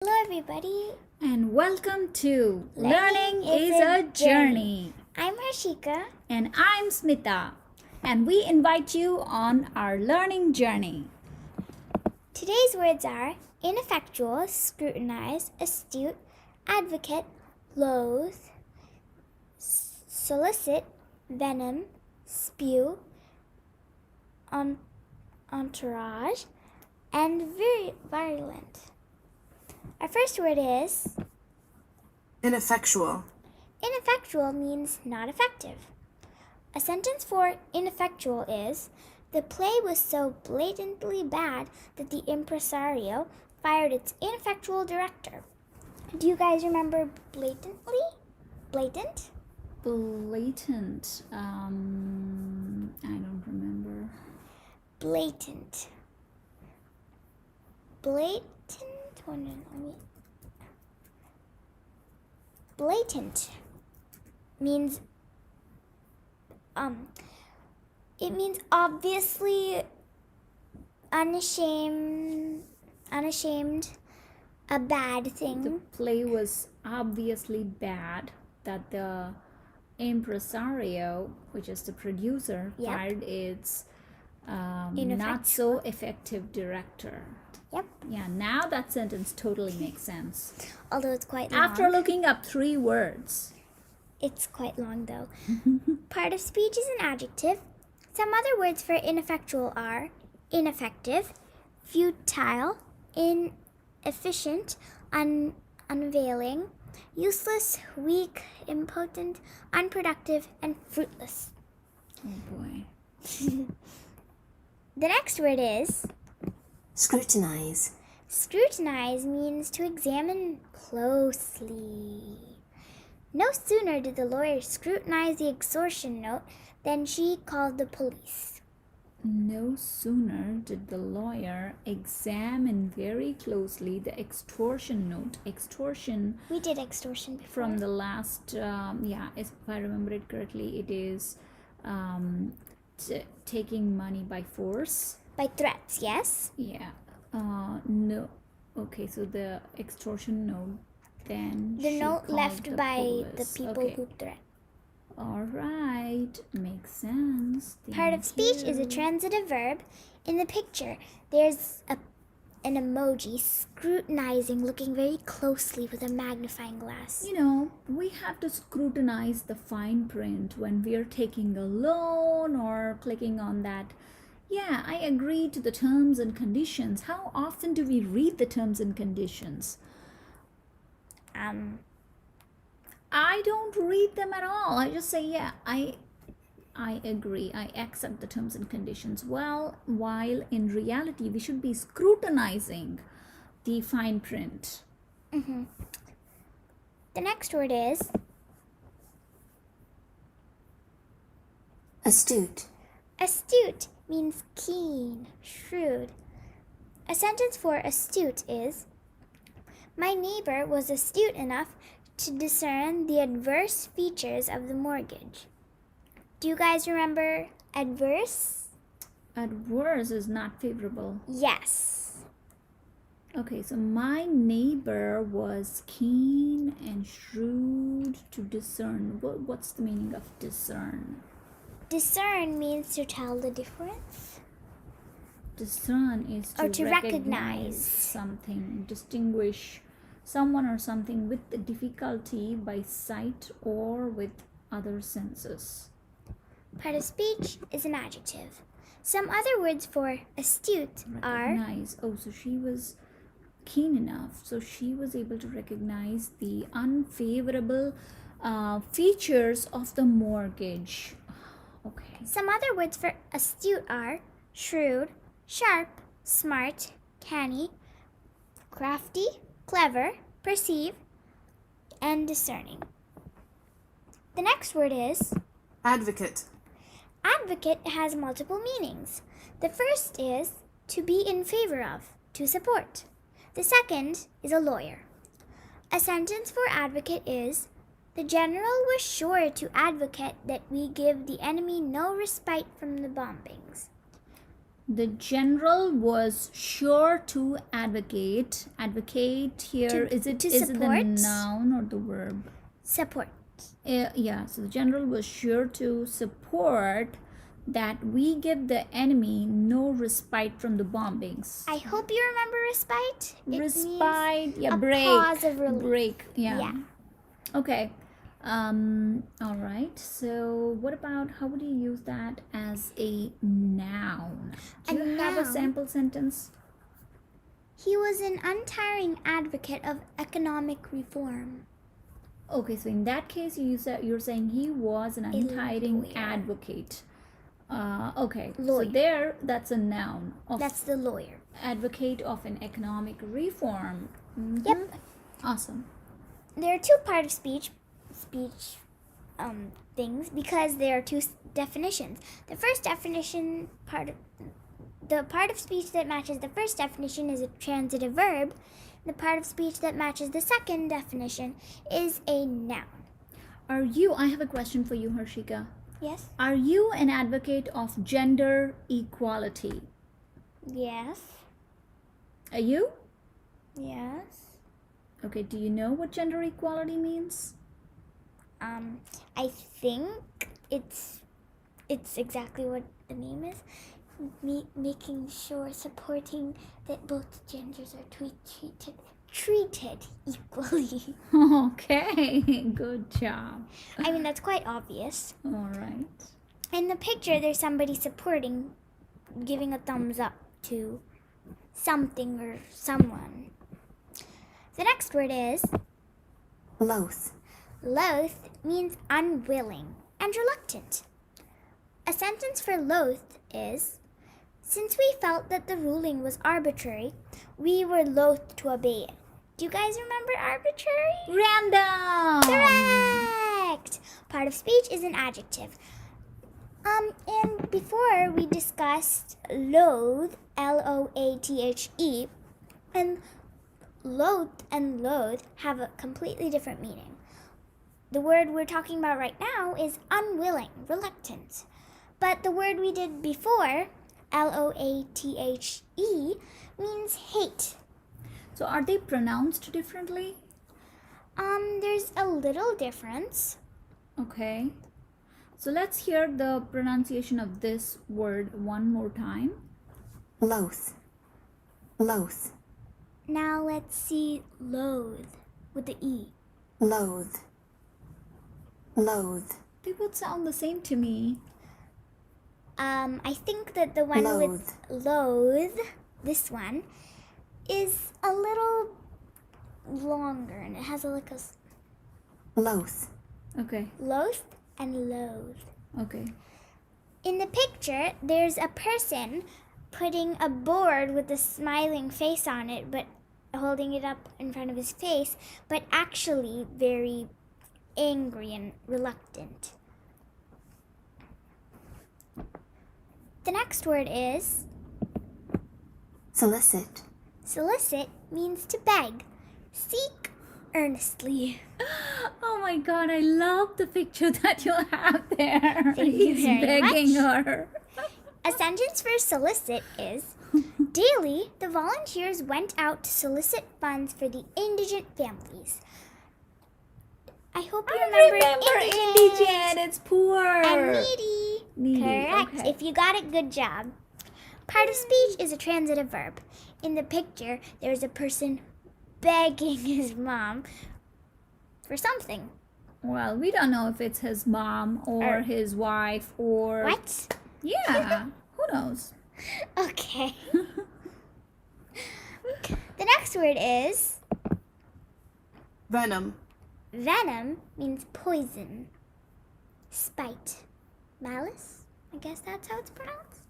Hello, everybody. And welcome to Learning Learning is a Journey. I'm Harshika. And I'm Smita. And we invite you on our learning journey. Today's words are ineffectual, scrutinize, astute, advocate, loathe, solicit, venom, spew, entourage, and virulent. Our first word is ineffectual. ineffectual means not effective. A sentence for ineffectual is the play was so blatantly bad that the impresario fired its ineffectual director. Do you guys remember blatantly? Blatant? Blatant. I don't remember. Blatant. Blatant. Blatant means it means obviously unashamed, a bad thing. The play was obviously bad that the impresario, which is the producer, Yep. fired its not Ineffectual. so effective director. Yep. Yeah, now that sentence totally makes sense. Although it's quite long. After looking up 3 words. It's quite long though. Part of speech is an adjective. Some other words for ineffectual are ineffective, futile, inefficient, unavailing, useless, weak, impotent, unproductive, and fruitless. Oh boy. The next word is Scrutinize. scrutinize means to examine closely. No sooner did the lawyer scrutinize the extortion note than she called the police. No sooner did the lawyer examine very closely the extortion note. Extortion We did extortion before. from the last, if I remember it correctly, it is taking money by force. By threats, yes? Yeah. No. Okay, so the extortion note, then The she note called left the by the police. people Okay. who threat. All right, makes sense. Part of Thank speech is a you. transitive verb. In the picture, there's an emoji scrutinizing, looking very closely with a magnifying glass. You know, we have to scrutinize the fine print when we are taking a loan or clicking on that. Yeah, I agree to the terms and conditions. How often do we read the terms and conditions? I don't read them at all. I just say, yeah, I agree. I accept the terms and conditions. Well, while in reality, we should be scrutinizing the fine print. The next word is Astute. astute, means keen, shrewd. A sentence for astute is my neighbor was astute enough to discern the adverse features of the mortgage. Do you guys remember adverse? Adverse is not favorable. Yes. Okay, so my neighbor was keen and shrewd to discern. What's the meaning of discern? Discern means to tell the difference. Discern is Or to to recognize recognize. something, distinguish someone or something with the difficulty by sight or with other senses. Part of speech is an adjective. Some other words for astute are Recognize. Oh, so she was keen enough. So she was able to recognize the unfavorable features of the mortgage. Okay. some other words for astute are shrewd, sharp, smart, canny, crafty, clever, perceive, and discerning. The next word is Advocate. advocate has multiple meanings. The first is to be in favor of, to support. The second is a lawyer. A sentence for advocate is the general was sure to advocate that we give the enemy no respite from the bombings. The general was sure to advocate. Advocate here, is it the support? noun or the verb? Support. Yeah, so the general was sure to support that we give the enemy no respite from the bombings. I hope you remember respite. It Respite, yeah, a break. pause of relief. Break, yeah. Yeah. Okay. All right. So, what about how would you use that as a noun? Do you have a noun? sample sentence? He was an untiring advocate of economic reform. Okay, so in that case, you're saying he was an untiring lawyer. advocate. Okay, Lawyer. so there, that's a noun. That's the lawyer. Advocate of an economic reform. Mhm. Yep. Awesome. There are two part of speech things because there are two definitions. The first definition the part of speech that matches the first definition is a transitive verb. The part of speech that matches the second definition is a noun. I have a question for you, Harshika. Yes? Are you an advocate of gender equality? Yes. Are you? Yes. Okay, do you know what gender equality means? I think it's exactly what the name is. Making sure, supporting that both genders are treated equally. Okay, good job. I mean, that's quite obvious. All right. In the picture, there's somebody supporting, giving a thumbs up to something or someone. The next word is Loath. loath means unwilling and reluctant. A sentence for loath is, since we felt that the ruling was arbitrary, we were loath to obey it. Do you guys remember arbitrary? Random. Correct! Part of speech is an adjective. And before we discussed loathe, L-O-A-T-H-E, and loathe have a completely different meaning. The word we're talking about right now is unwilling, reluctant. But the word we did before, L-O-A-T-H-E, means hate. So are they pronounced differently? There's a little difference. Okay. So let's hear the pronunciation of this word one more time. Loath. Loath. Now let's see loathe with the E. Loathe. Loathe. They both sound the same to me. I think that the one with loathe, this one, is a little longer and it has like a Loath. Okay. loath and loathe. Okay. In the picture, there's a person putting a board with a smiling face on it, but holding it up in front of his face, but actually very angry and reluctant. The next word is Solicit. solicit means to beg, seek earnestly. Oh my god, I love the picture that you have there. Thank you He's very begging much. her. A sentence for solicit is, daily, the volunteers went out to solicit funds for the indigent families. I hope you remember indigent. It's poor. and needy. Needy, Correct. okay. If you got it, good job. Part of speech is a transitive verb. In the picture, there's a person begging his mom for something. Well, we don't know if it's his mom or his wife or... What? Yeah, who knows? Okay. The next word is Venom. venom means poison, spite, malice. I guess that's how it's pronounced.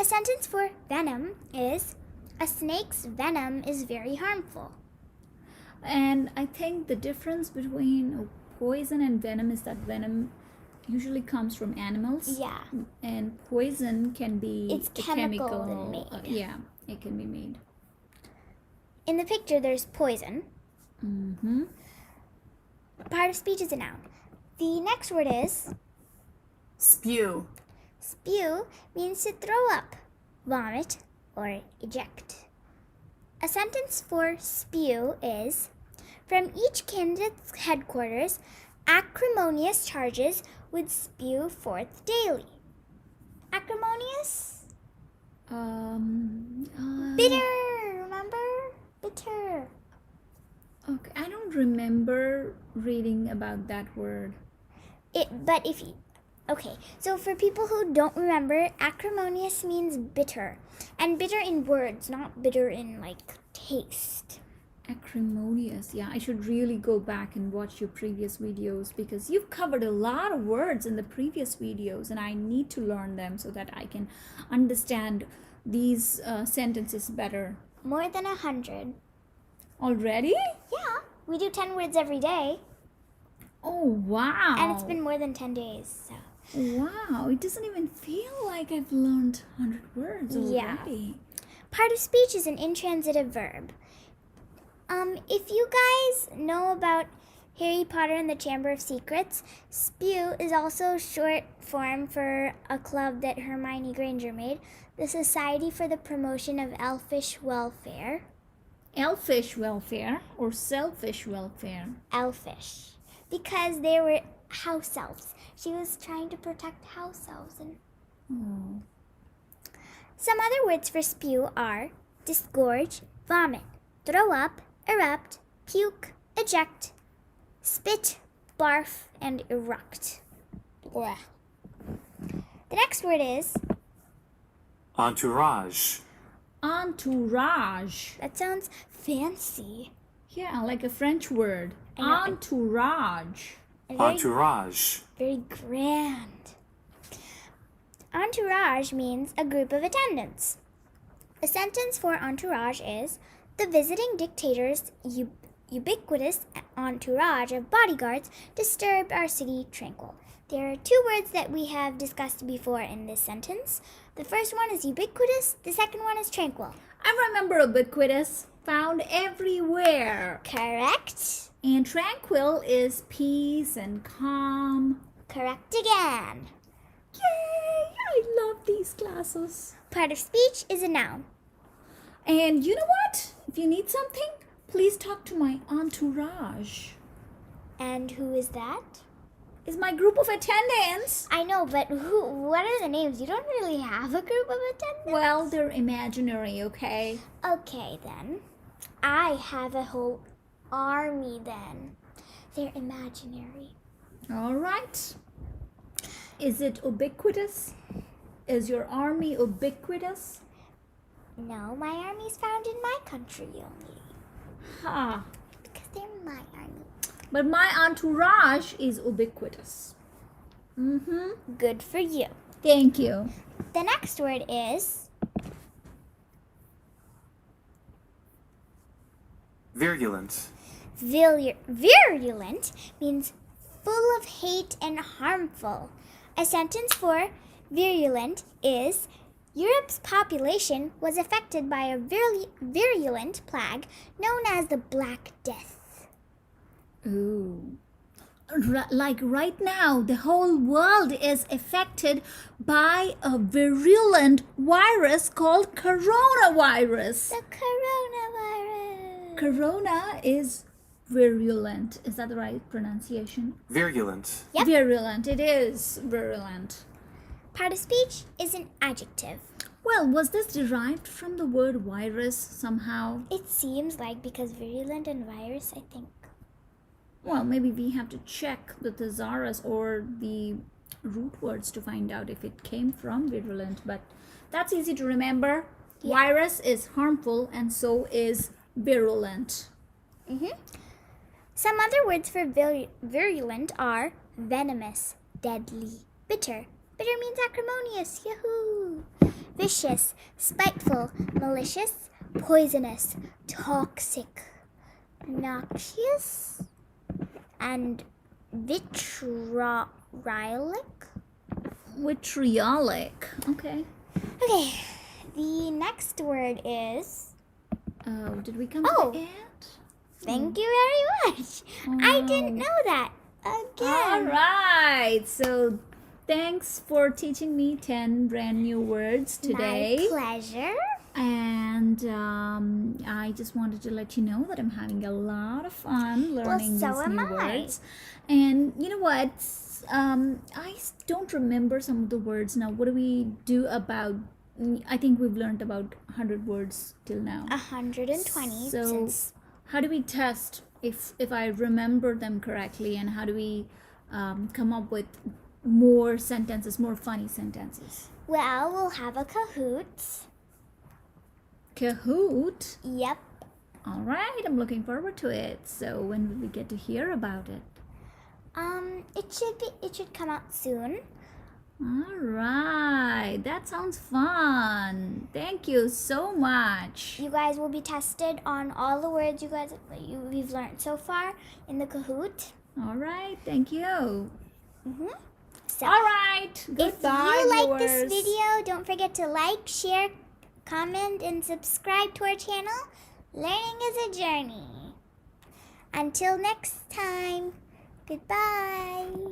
A sentence for venom is, a snake's venom is very harmful. And I think the difference between poison and venom is that venom usually comes from animals. Yeah. And poison can be It's a chemical and made. Yeah, it can be made. In the picture, there's poison. Mm-hmm. Part of speech is a noun. The next word is Spew. spew means to throw up. vomit, or eject. A sentence for spew is, from each candidate's headquarters, acrimonious charges would spew forth daily. Acrimonious? Bitter, remember? Bitter. Okay, I don't remember reading about that word. Okay, so for people who don't remember, acrimonious means bitter. And bitter in words, not bitter in taste. Acrimonious. Yeah, I should really go back and watch your previous videos because you've covered a lot of words in the previous videos and I need to learn them so that I can understand these sentences better. More than 100. Already? Yeah, we do 10 words every day. Oh, wow. And it's been more than 10 days, so. Wow, it doesn't even feel like I've learned 100 words already. Yeah. Part of speech is an intransitive verb. If you guys know about Harry Potter and the Chamber of Secrets, SPEW is also short form for a club that Hermione Granger made, the Society for the Promotion of Elfish Welfare. Elfish welfare or selfish welfare? Elfish. Because they were house elves. She was trying to protect house elves. Oh. Some other words for spew are disgorge, vomit, throw up, erupt, puke, eject, spit, barf, and eruct. Blah. The next word is entourage, Entourage. that sounds fancy. Yeah, like a French word. I know. Entourage. And very, entourage, very grand. Entourage means a group of attendants. A sentence for entourage is, the visiting dictator's ubiquitous entourage of bodyguards disturbed our city tranquil. There are two words that we have discussed before in this sentence. The first one is ubiquitous, the second one is tranquil. I remember ubiquitous, found everywhere. Correct? And tranquil is peace and calm. Correct again. Yay! I love these classes. Part of speech is a noun. And you know what? If you need something, please talk to my entourage. And who is that? Is my group of attendants. I know, but what are the names? You don't really have a group of attendants? Well, they're imaginary, okay? Okay, then. I have a whole army, then. They're imaginary. All right. Is it ubiquitous? Is your army ubiquitous? No, my army's found in my country only. Ha. Because they're my army. But my entourage is ubiquitous. Mm-hmm. Good for you. Thank you. The next word is virulent, virulent means full of hate and harmful. A sentence for virulent is, Europe's population was affected by a virulent plague known as the Black Death. Ooh. Like right now, the whole world is affected by a virulent virus called coronavirus. The coronavirus. Corona is virulent. Is that the right pronunciation? virulent, Yep. Virulent. It is virulent. Part of speech is an adjective. Well, was this derived from the word virus somehow? It seems like, because virulent and virus, I think. Well, maybe we have to check the thesaurus or the root words to find out if it came from virulent, but that's easy to remember. Yeah. Virus is harmful and so is virulent. Some other words for virulent are venomous, deadly, bitter. Bitter means acrimonious, yahoo! Vicious, spiteful, malicious, poisonous, toxic, noxious, and vitriolic. Vitriolic. Okay. Okay, the next word is, Oh, did we come Oh. to the end? thank you very much. I didn't know that. All Again. right. So Thanks for teaching me 10 brand new words today. My pleasure. And I just wanted to let you know that I'm having a lot of fun learning so these am new I. words. And you know what? Don't remember some of the words now. What do we do about? I think we've learned about 100 words till now. 120 So since how do we test if I remember them correctly, and how do we come up with more sentences, more funny sentences? well, we'll have a Kahoot. Kahoot. Yep. All right, I'm looking forward to it. So when will we get to hear about it? It should come out soon. All right, that sounds fun. Thank you so much. You guys will be tested on all the words we've learned so far in the Kahoot. All right, thank you. So, All right, if goodbye, you like this viewers. video, don't forget to like, share, comment, and subscribe to our channel. Learning is a journey. Until next time, goodbye.